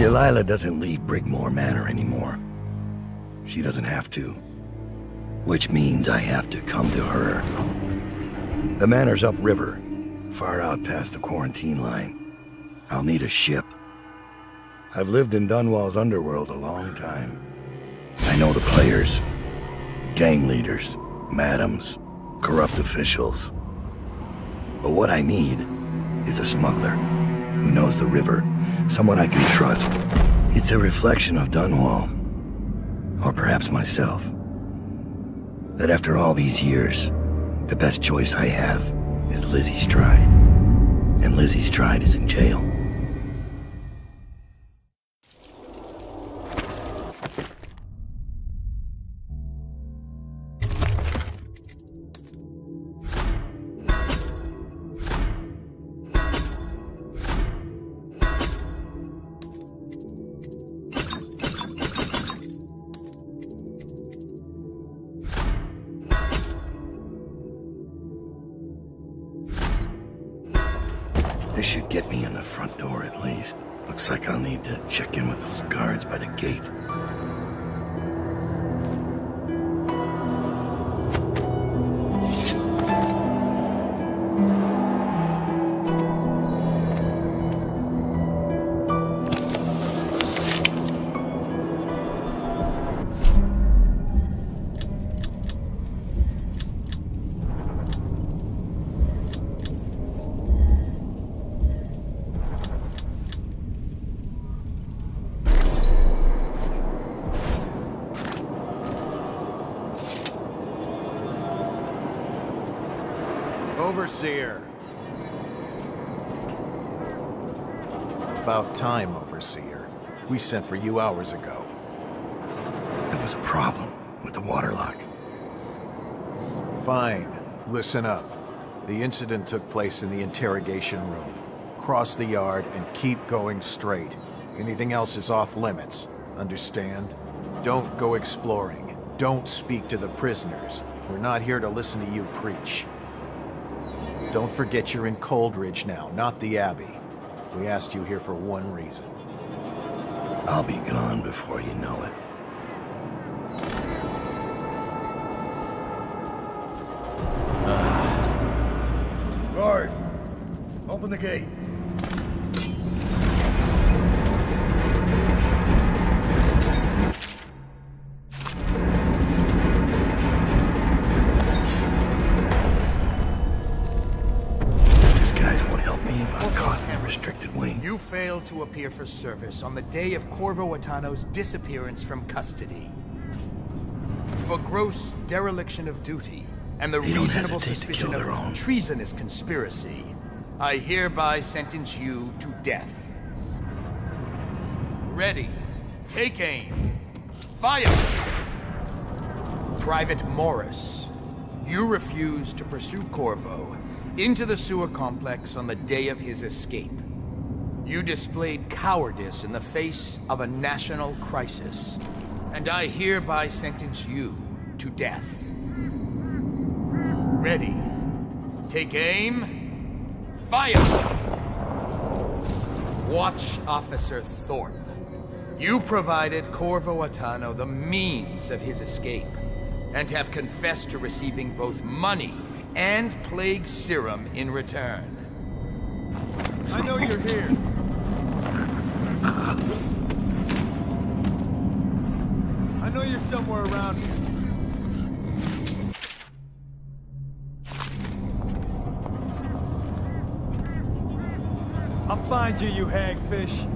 Delilah doesn't leave Brigmore Manor anymore. She doesn't have to. Which means I have to come to her. The manor's upriver, far out past the quarantine line. I'll need a ship. I've lived in Dunwall's underworld a long time. I know the players, gang leaders, madams, corrupt officials. But what I need is a smuggler who knows the river, someone I can trust. It's a reflection of Dunwall, or perhaps myself, that after all these years, the best choice I have is Lizzy Stride. And Lizzy Stride is in jail. This should get me in the front door at least. Looks like I'll need to check in with those guards by the gate. Overseer. About time, Overseer. We sent for you hours ago. There was a problem with the waterlock. Fine. Listen up. The incident took place in the interrogation room. Cross the yard and keep going straight. Anything else is off limits. Understand? Don't go exploring. Don't speak to the prisoners. We're not here to listen to you preach. Don't forget you're in Coldridge now, not the Abbey. We asked you here for one reason. I'll be gone before you know it. Guard! Open the gate. You failed to appear for service on the day of Corvo Attano's disappearance from custody. For gross dereliction of duty and the reasonable suspicion of treasonous conspiracy, I hereby sentence you to death. Ready. Take aim. Fire! Private Morris, you refused to pursue Corvo into the sewer complex on the day of his escape. You displayed cowardice in the face of a national crisis, and I hereby sentence you to death. Ready. Take aim. Fire! Watch Officer Thorpe. You provided Corvo Attano the means of his escape, and have confessed to receiving both money and plague serum in return. I know you're here. I know you're somewhere around here. I'll find you, you hagfish.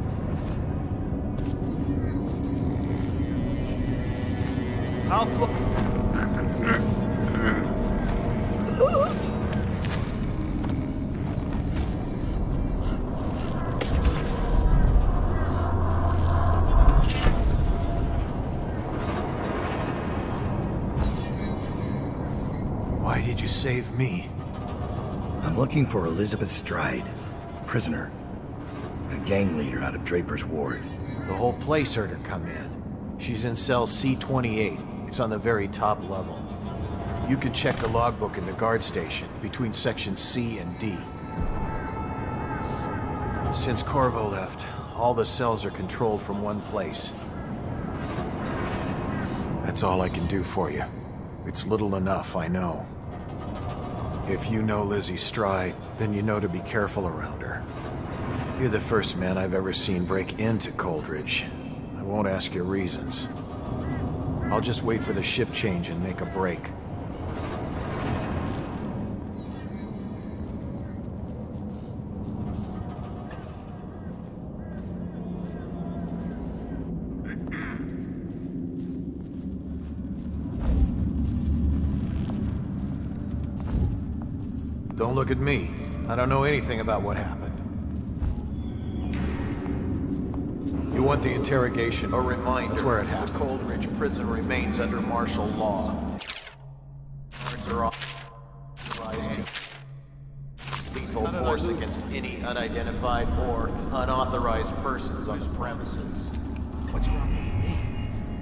I'll Why did you save me? I'm looking for Elizabeth Stride, prisoner. A gang leader out of Draper's Ward. The whole place heard her come in. She's in cell C-28. It's on the very top level. You can check the logbook in the guard station, between sections C and D. Since Corvo left, All the cells are controlled from one place. That's all I can do for you. It's little enough, I know. If you know Lizzy Stride, then you know to be careful around her. You're the first man I've ever seen break into Coldridge. I won't ask your reasons. I'll just wait for the shift change and make a break. Don't look at me. I don't know anything about what happened. You want the interrogation? A reminder. That's where it happened. The Coldridge prison remains under martial law. Guards are authorized to lethal force against any unidentified or unauthorized persons on the premises. What's wrong with me?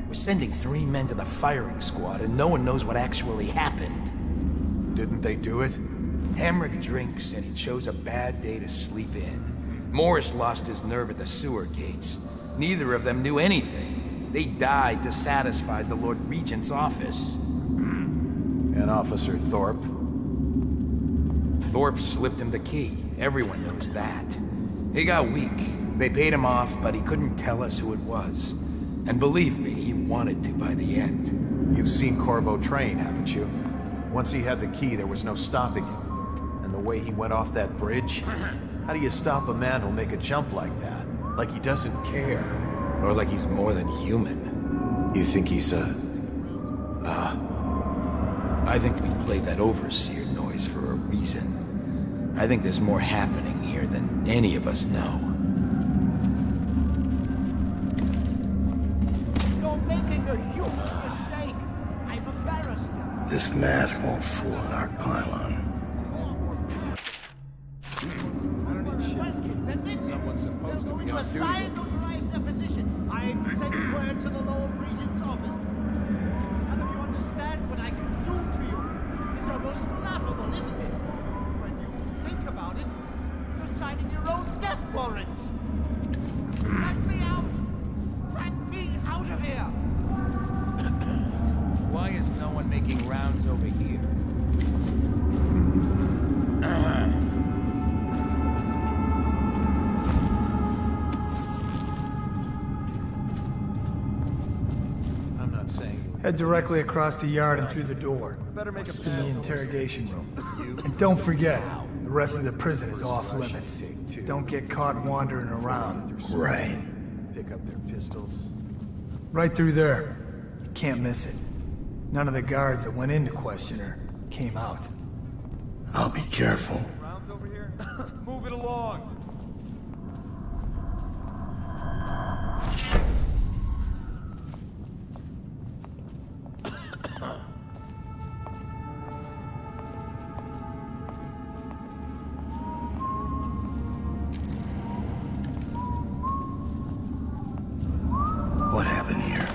We're sending 3 men to the firing squad and no one knows what actually happened. Didn't they do it? Hamrick drinks and he chose a bad day to sleep in. Morris lost his nerve at the sewer gates. Neither of them knew anything. They died to satisfy the Lord Regent's office. And Officer Thorpe? Thorpe slipped him the key. Everyone knows that. He got weak. They paid him off, but he couldn't tell us who it was. And believe me, he wanted to by the end. You've seen Corvo train, haven't you? Once he had the key, there was no stopping him. And the way he went off that bridge? How do you stop a man who'll make a jump like that? Like he doesn't care. Or like he's more than human. You think he's I think we played that overseer noise for a reason. I think there's more happening here than any of us know. You're making a huge mistake. I'm embarrassed. This mask won't fool an arc pylon. Someone's supposed to be assign authorize their position. I sent word to the Lord Regent's office. None of you understand what I can do to you. It's almost laughable, isn't it? When you think about it, you're signing your own death warrants. Let me out! Let me out of here! Why is no one making rounds over here? Head directly across the yard and through the door. It's to the interrogation room. And don't forget, the rest of the prison is off limits. Don't get caught wandering around. Right. pick up their pistols. Right through there. You can't miss it. None of the guards that went in to question her came out. I'll be careful. Rounds over here? Move it along. What happened here?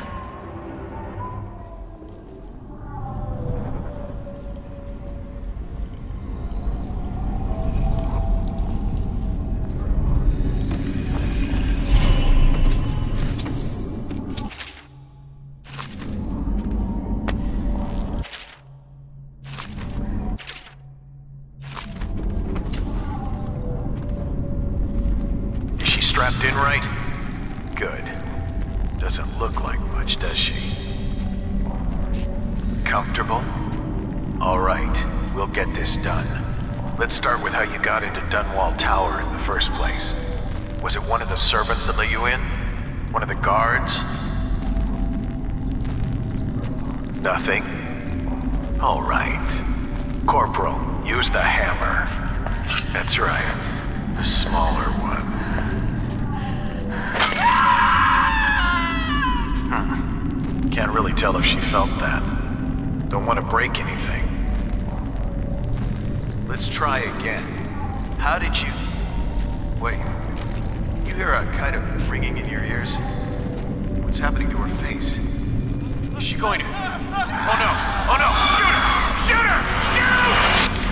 Is she strapped in right? Good. Doesn't look like much, does she? Comfortable? All right, we'll get this done. Let's start with how you got into Dunwall Tower in the first place. Was it one of the servants that let you in? One of the guards? Nothing? All right. Corporal, use the hammer. That's right, the smaller one. Can't really tell if she felt that. Don't want to break anything. Let's try again. How did you... Wait. You hear a kind of ringing in your ears? What's happening to her face? Is she going to... Oh no! Oh no! Shoot her! Shoot her! Shoot!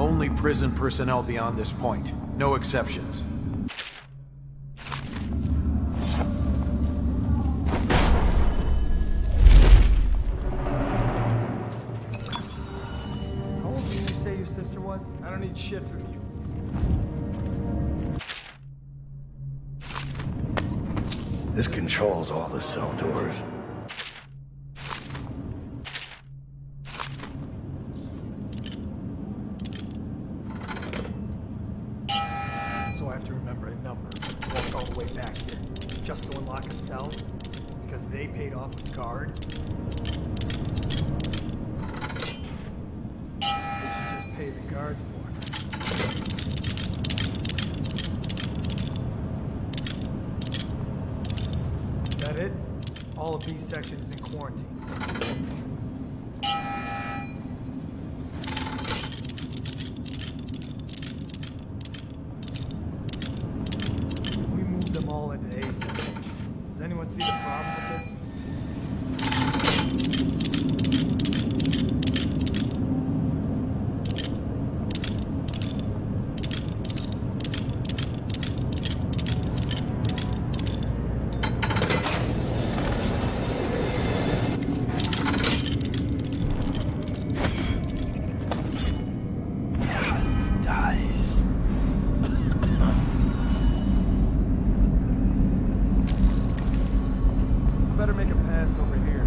Only prison personnel beyond this point. No exceptions. How old did you say your sister was? I don't need shit from you. This controls all the cell doors. So I have to remember a number. Walk all the way back here. Just to unlock a cell? Because they paid off a guard? They should just pay the guards more. Is that it? All of B section is in quarantine. We moved them all into A section. Does anyone see the problem with this? Better make a pass over here.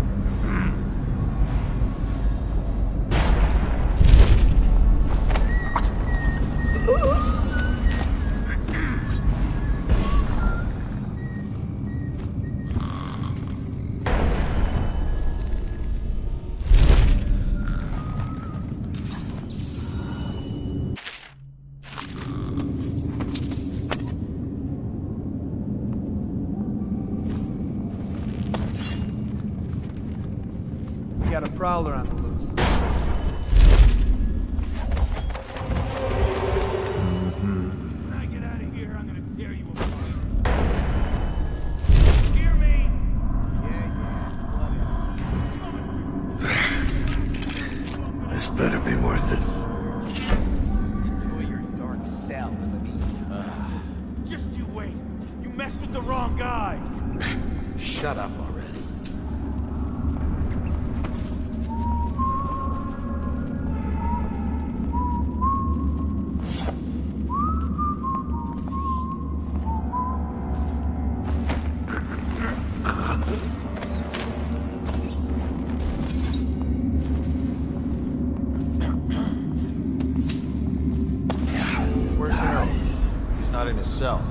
We got a prowler on the loose. When I get out of here, I'm gonna tear you apart. Hear me? This better be worth it. Enjoy your dark cell, Lizzy. Just you wait. You messed with the wrong guy. Shut up already. Where's Harold? He's not in his cell.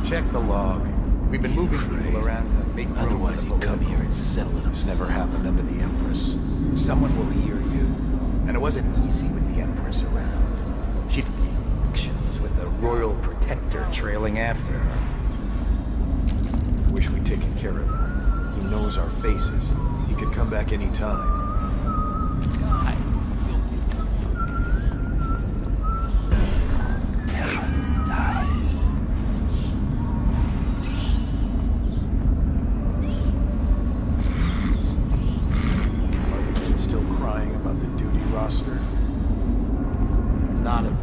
Check the log. We've been moving people around to make room. Otherwise he'd come here and settle it This never happened under the Empress. Someone will hear you. And it wasn't easy with the Empress around. She'd actions with the Royal Protector trailing after her. Wish we'd taken care of him. He knows our faces. He could come back any time. Are the men still crying about the duty roster? Not a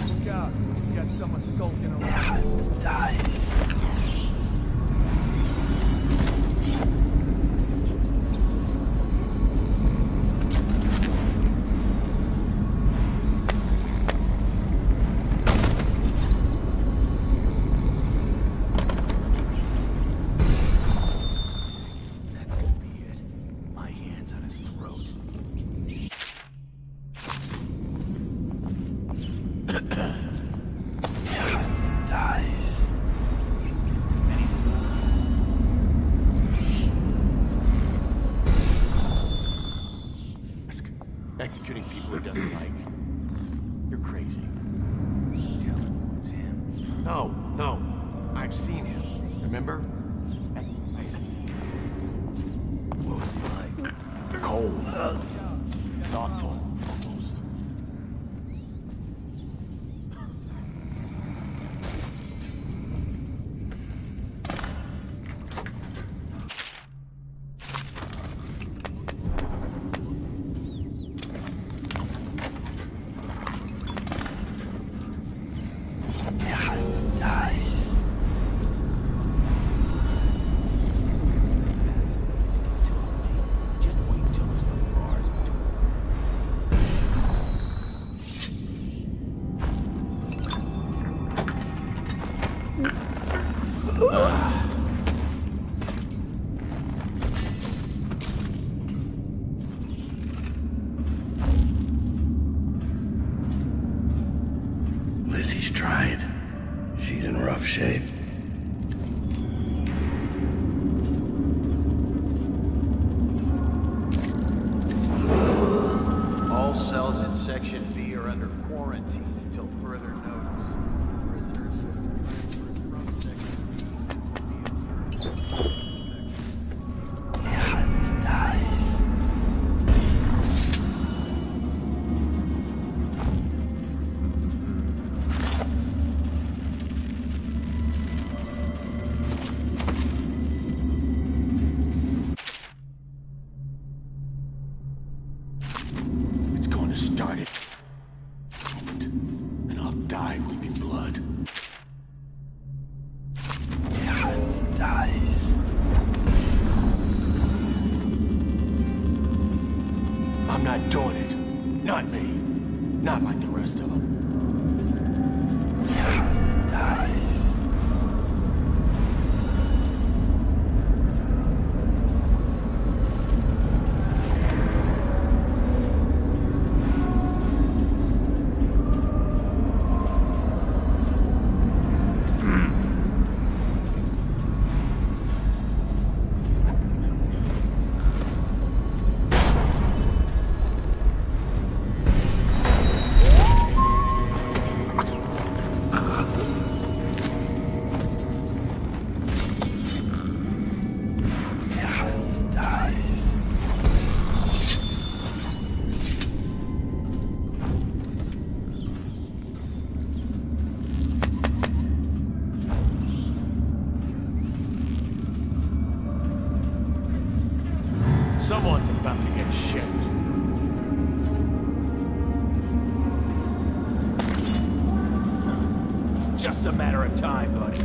Look out. We got someone skulking around. That's gonna be it. My hands on his throat. Executing people he doesn't like. You're crazy. Tell him it's him. No, no. I've seen him. Remember? What was he like? Cold. Thoughtful. Lizzy's tried. She's in rough shape. All cells in Section B are under quarantine until further notice. Prisoners from Section I'm not doing it. Not me. Not like the rest of them. Dice. Someone's about to get shaped. It's just a matter of time, buddy.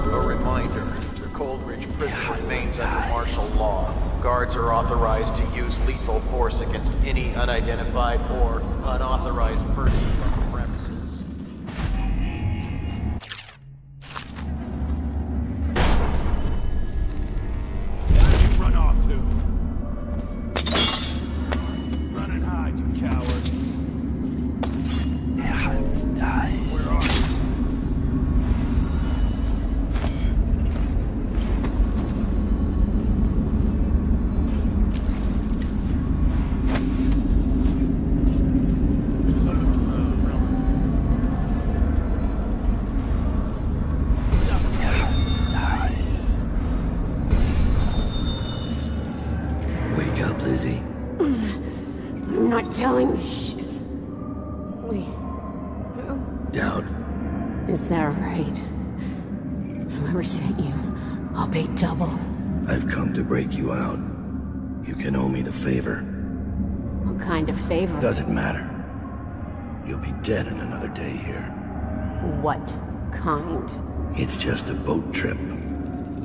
A reminder, the Coldridge prison remains under martial law. Guards are authorized to use lethal force against any unidentified or unauthorized person on the premises. Why'd you run off to? Run and hide, you coward. Dice. Where are you? Wake up, Lizzy. I'm not telling you shit. Wait. Who? Down. Is that right? Whoever sent you, I'll pay double. I've come to break you out. You can owe me the favor. What kind of favor? Doesn't matter. You'll be dead in another day here. What kind? It's just a boat trip.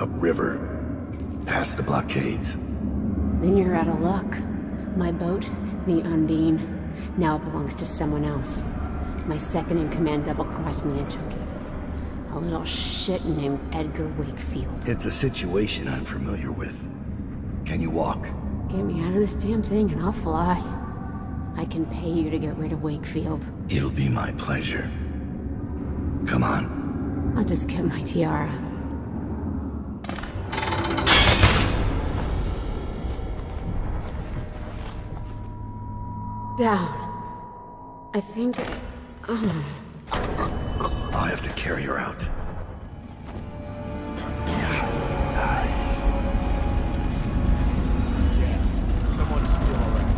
Upriver. Past the blockades. Then you're out of luck. My boat, the Undine, now it belongs to someone else. My second-in-command double-crossed me and took it. A little shit named Edgar Wakefield. It's a situation I'm familiar with. Can you walk? Get me out of this damn thing and I'll fly. I can pay you to get rid of Wakefield. It'll be my pleasure. Come on. I'll just get my tiara. Down. I think... I'll have to carry her out. Someone's still around.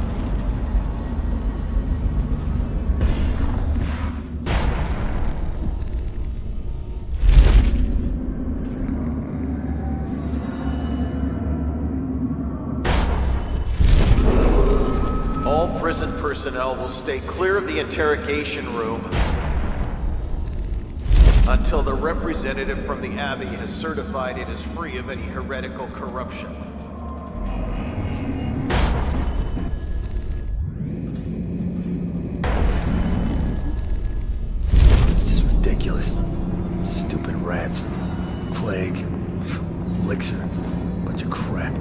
All prison personnel will stay clear of the interrogation room until the representative from the Abbey has certified it is free of any heretical corruption. It's just ridiculous. Stupid rats. Plague. Elixir. Bunch of crap.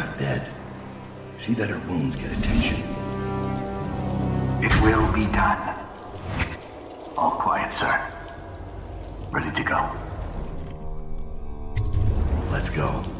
not dead. See that her wounds get attention. It will be done. All quiet, sir. Ready to go. Let's go.